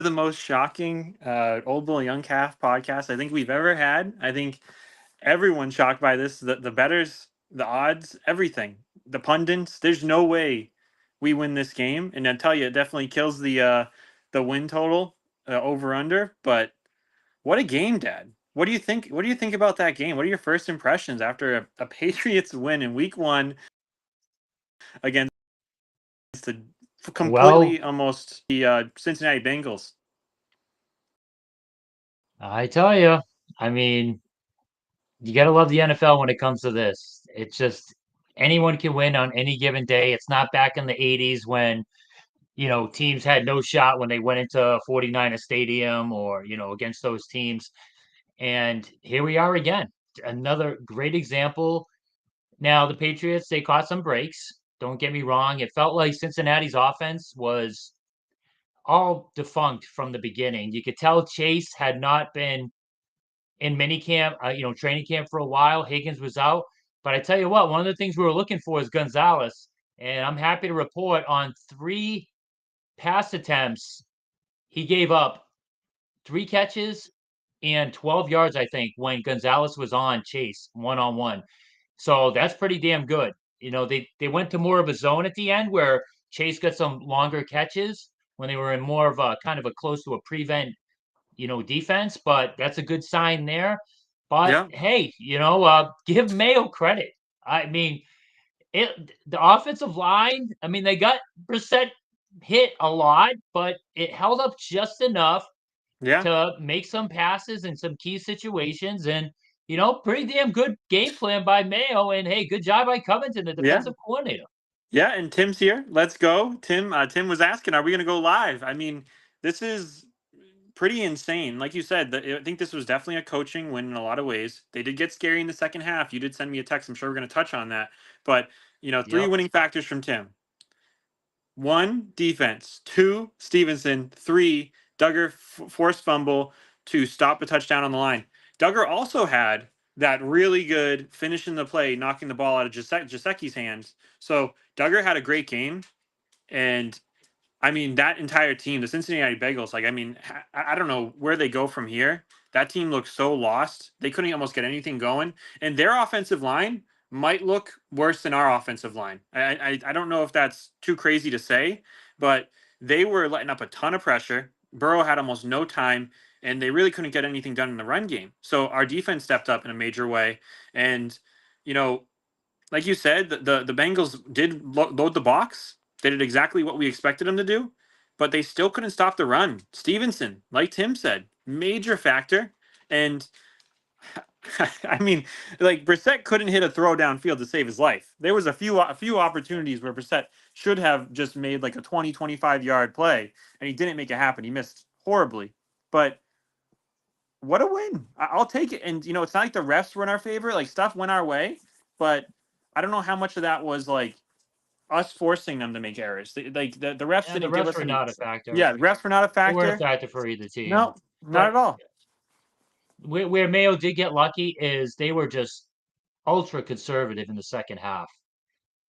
the most shocking Old Bull Young Calf podcast I think we've ever had. I think everyone's shocked by this. The betters, the odds, everything, the pundits. There's no way we win this game, and I tell you, it definitely kills the win total over under. But what a game, Dad! What do you think? What do you think about that game? What are your first impressions after a Patriots win in Week 1 against the Well, completely almost the Cincinnati Bengals? I tell you, I mean, you gotta love the NFL when it comes to this. It's just anyone can win on any given day. It's not back in the 80s when, teams had no shot when they went into 49er Stadium or, against those teams. And here we are again. Another great example. Now, the Patriots, they caught some breaks. Don't get me wrong. It felt like Cincinnati's offense was all defunct from the beginning. You could tell Chase had not been in minicamp, training camp for a while. Higgins was out. But I tell you what, one of the things we were looking for is Gonzalez. And I'm happy to report on 3 pass attempts, he gave up 3 catches and 12 yards, I think, when Gonzalez was on Chase one-on-one. So that's pretty damn good. They went to more of a zone at the end where Chase got some longer catches when they were in more of a kind of a close to a prevent, defense, but that's a good sign there. But Yeah, hey, give Mayo credit. I mean, the offensive line, I mean, they got Brissett hit a lot, but it held up just enough yeah. to make some passes in some key situations. And, pretty damn good game plan by Mayo. And hey, good job by Covington, the Yeah. defensive coordinator. Yeah, and Tim's here. Let's go. Tim was asking, are we going to go live? I mean, this is pretty insane. Like you said, I think this was definitely a coaching win in a lot of ways. They did get scary in the second half. You did send me a text. I'm sure we're going to touch on that. But, three Yep. winning factors from Tim. 1, defense. 2, Stevenson. 3, Duggar forced fumble to stop a touchdown on the line. Duggar also had that really good finish in the play, knocking the ball out of Jasecki's hands. So Duggar had a great game. And I mean, that entire team, the Cincinnati Bengals, like, I mean, I don't know where they go from here. That team looks so lost. They couldn't almost get anything going. And their offensive line might look worse than our offensive line. I don't know if that's too crazy to say, but they were letting up a ton of pressure. Burrow had almost no time, and they really couldn't get anything done in the run game. So our defense stepped up in a major way. And, you know, like you said, the Bengals did load the box. They did exactly what we expected them to do, but they still couldn't stop the run. Stevenson, like Tim said, major factor. And I mean, like Brissett couldn't hit a throw downfield to save his life. There was a few opportunities where Brissett should have just made like a 20-25 yard play, and he didn't make it happen. He missed horribly. But what a win. I'll take it. And it's not like the refs were in our favor. Like stuff went our way, but I don't know how much of that was like us forcing them to make errors. The refs And the didn't give refs us were any. not a factor. Yeah, the refs were not a They weren't a factor. factor for either team. No, not But at all. where Mayo did get lucky is they were just ultra conservative in the second half.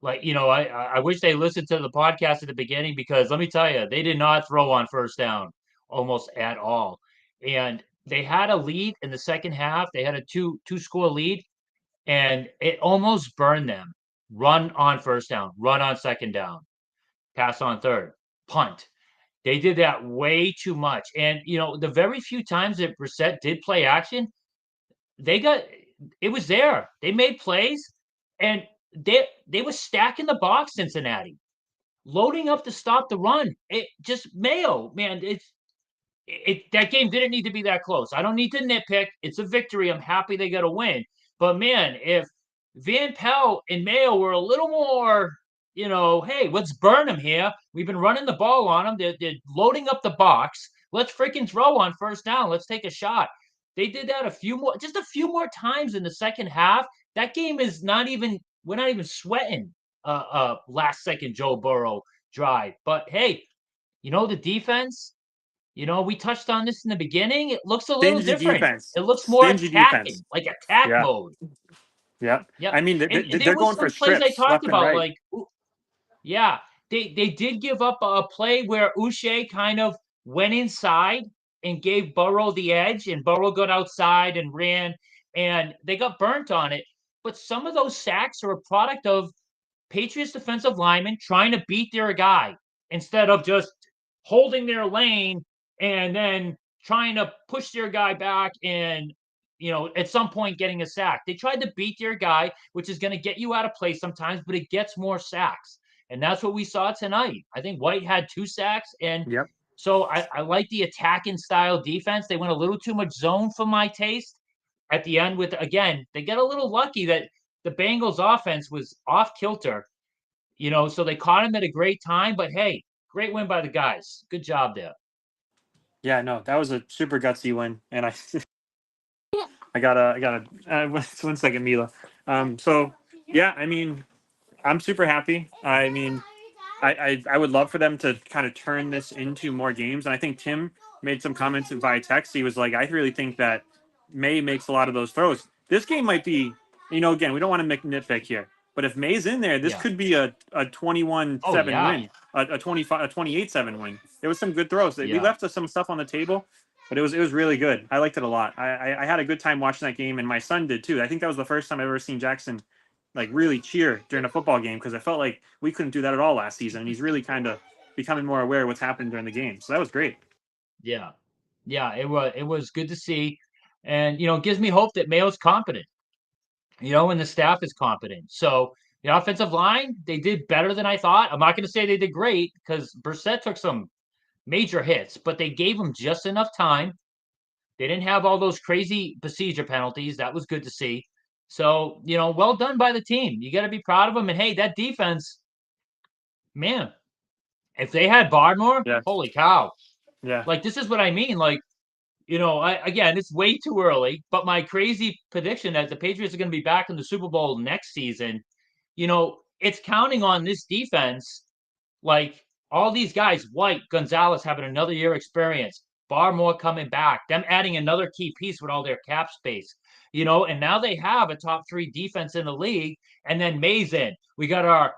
Like, I wish they listened to the podcast at the beginning because let me tell you, they did not throw on first down almost at all. And they had a lead in the second half. They had a two score lead, and it almost burned them. Run on first down, run on second down, pass on third, punt. They did that way too much. And the very few times that Brissett did play action, they got it was there. They made plays, and they were stacking the box, Cincinnati, loading up to stop the run. It just Mayo, man. That game didn't need to be that close. I don't need to nitpick. It's a victory. I'm happy they got a win. But man, if Van Pelt and Mayo were a little more, hey, let's burn them here. We've been running the ball on them. They're loading up the box. Let's freaking throw on first down. Let's take a shot. They did that just a few more times in the second half. That game is not even. We're not even sweating. Last second Joe Burrow drive. But hey, the defense. We touched on this in the beginning. It looks a little Stingy different. defense. It looks more Stingy attacking, defense. like attack Yeah, mode. yeah. Yep. I mean, And there they're was going for some plays I strips talked left and about, right. like, yeah, they did give up a play where Uche kind of went inside and gave Burrow the edge, and Burrow got outside and ran, and they got burnt on it. But some of those sacks are a product of Patriots defensive linemen trying to beat their guy instead of just holding their lane and then trying to push their guy back and at some point getting a sack. They tried to beat their guy, which is going to get you out of place sometimes, but it gets more sacks. And that's what we saw tonight. I think White had 2 sacks. And Yep. so I like the attacking style defense. They went a little too much zone for my taste at the end with, again, they get a little lucky that the Bengals offense was off kilter, so they caught him at a great time. But hey, great win by the guys. Good job there. Yeah, no, that was a super gutsy win, and I gotta one second, Mila. So yeah, I mean, I'm super happy. I mean, I would love for them to kind of turn this into more games. And I think Tim made some comments via text. He was like, I really think that May makes a lot of those throws. This game might be, again, we don't want to make nitpick here, but if May's in there, this Yeah. could be a Oh 21-7 yeah. win, a 25, a 28-7 win. There was some good throws. We Yeah. left some stuff on the table, but it was really good. I liked it a lot. I had a good time watching that game, and my son did too. I think that was the first time I've ever seen Jackson like really cheer during a football game because I felt like we couldn't do that at all last season. And he's really kind of becoming more aware of what's happening during the game. So that was great. Yeah. Yeah. It was good to see. And it gives me hope that Mayo's competent, and the staff is competent. So the offensive line, they did better than I thought. I'm not going to say they did great because Brissett took some major hits, but they gave him just enough time. They didn't have all those crazy procedure penalties. That was good to see. So, well done by the team. You got to be proud of them. And hey, that defense, man, if they had Barmore, Yeah. holy cow. Yeah. Like, this is what I mean. Like, again, it's way too early, but my crazy prediction that the Patriots are going to be back in the Super Bowl next season, it's counting on this defense. Like all these guys, White, Gonzalez having another year experience, Barmore coming back, them adding another key piece with all their cap space, and now they have a top 3 defense in the league. And then Mays in. We got our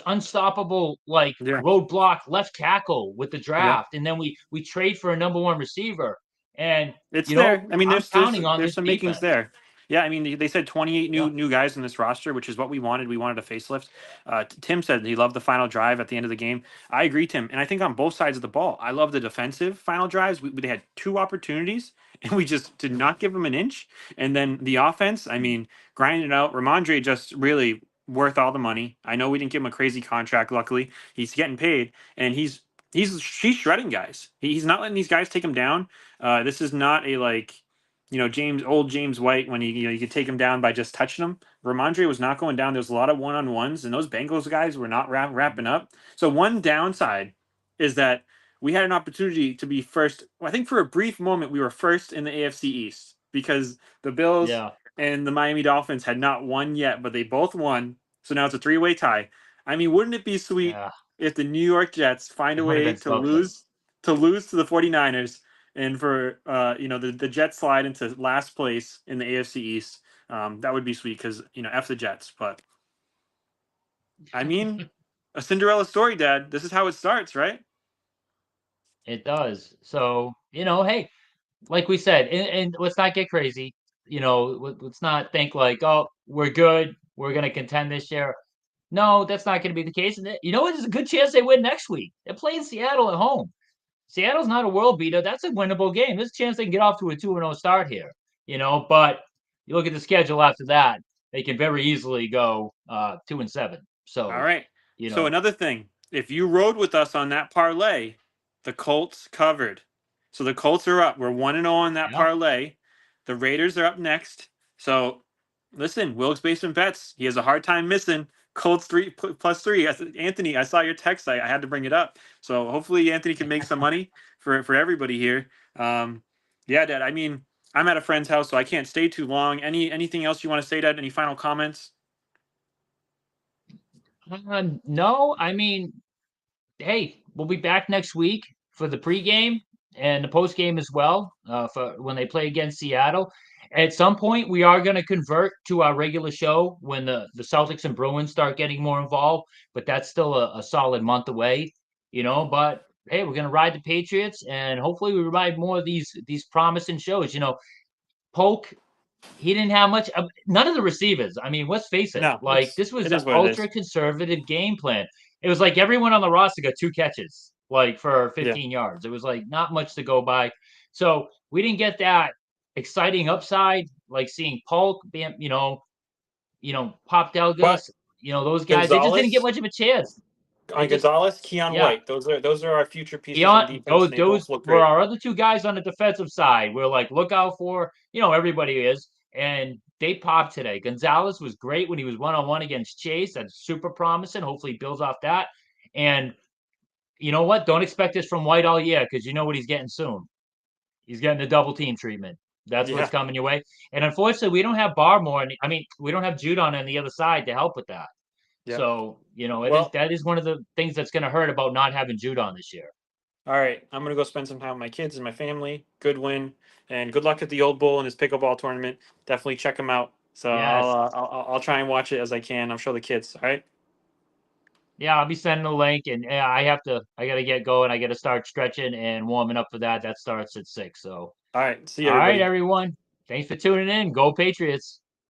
unstoppable like Yeah. roadblock left tackle with the Yeah. draft, and then we trade for a #1 receiver. And It's there. I mean, I'm there's there's counting on there's this some makings defense. there. Yeah, I mean, they said 28 Yeah, new guys in this roster, which is what we wanted. We wanted a facelift. Tim said he loved the final drive at the end of the game. I agree, Tim, and I think on both sides of the ball, I love the defensive final drives. They had 2 opportunities, and we just did not give them an inch. And then the offense, I mean, grinding it out. Ramondre just really worth all the money. I know we didn't give him a crazy contract. Luckily, he's getting paid, and he's shredding guys. He's not letting these guys take him down. This is not a like, old James White when you could take him down by just touching him. Ramondre was not going down. There was a lot of one-on-ones, and those Bengals guys were not wrapping up. So one downside is that we had an opportunity to be first. I think for a brief moment we were first in the AFC East because the Bills yeah, and the Miami Dolphins had not won yet, but they both won. So now it's a three-way tie. I mean, wouldn't it be sweet yeah. if the New York Jets find It a would have way been to something. lose to the 49ers and for the Jets slide into last place in the AFC East? That would be sweet because f the Jets. But I mean, a Cinderella story, Dad. This is how it starts, right? It does. So, hey, like we said, and let's not get crazy. Let's not think like, oh, we're good. We're going to contend this year. No, that's not going to be the case. And you know what? There's a good chance they win next week. They're playing Seattle at home. Seattle's not a world beater. That's a winnable game. There's a chance they can get off to a 2-0 start here. But you look at the schedule after that, they can very easily go 2-7. All So, right. you So know, another thing, if you rode with us on that parlay, the Colts covered. So the Colts are up. We're 1-0 on that yeah. parlay. The Raiders are up next. So listen, Wilkes Basement Bets, he has a hard time missing. Colts plus three. Anthony, I saw your text. I had to bring it up. So hopefully Anthony can make some money for everybody here. Yeah, Dad. I mean, I'm at a friend's house, so I can't stay too long. Anything else you want to say, Dad? Any final comments? No, I mean, hey, we'll be back next week for the pregame and the postgame as well for when they play against Seattle. At some point, we are going to convert to our regular show when the Celtics and Bruins start getting more involved, but that's still a solid month away. But hey, we're gonna ride the Patriots, and hopefully we ride more of these promising shows. Polk, he didn't have much. None of the receivers. I mean, let's face it. No, Like this it was an is what it ultra is. conservative game plan. It was like everyone on the roster got 2 catches, like for Yeah. 15 yards. It was like not much to go by. So we didn't get that exciting upside, like seeing Polk, Pop But Delgas, those guys. They just didn't get Gonzalez, much of a chance. They on just, Gonzalez, Keon yeah, White. Those are our future pieces on beyond defense, and they those both look were great. our other two guys on the defensive side. We're like, look out for, everybody is. And they popped today. Gonzalez was great when he was 1-on-1 against Chase. That's super promising. Hopefully he builds off that. And you know what? Don't expect this from White all year because you know what he's getting soon. He's getting the double team treatment. That's what's Yeah. coming your way. And unfortunately, we don't have Barmore. I mean, we don't have Judon on the other side to help with that. Yeah. So, it is Well, that is one of the things that's going to hurt about not having Judon this year. all right. I'm gonna go spend some time with my kids and my family. Good win, and good luck at the Old Bull and his pickleball tournament. Definitely check him out. So Yes. I'll try and watch it as I can. I'll show the kids. All right. Yeah, I'll be sending a link, and yeah, I gotta get going. I gotta start stretching and warming up for that. That starts at 6. So, All right. See you, all right, everybody. everyone. Thanks for tuning in. Go Patriots.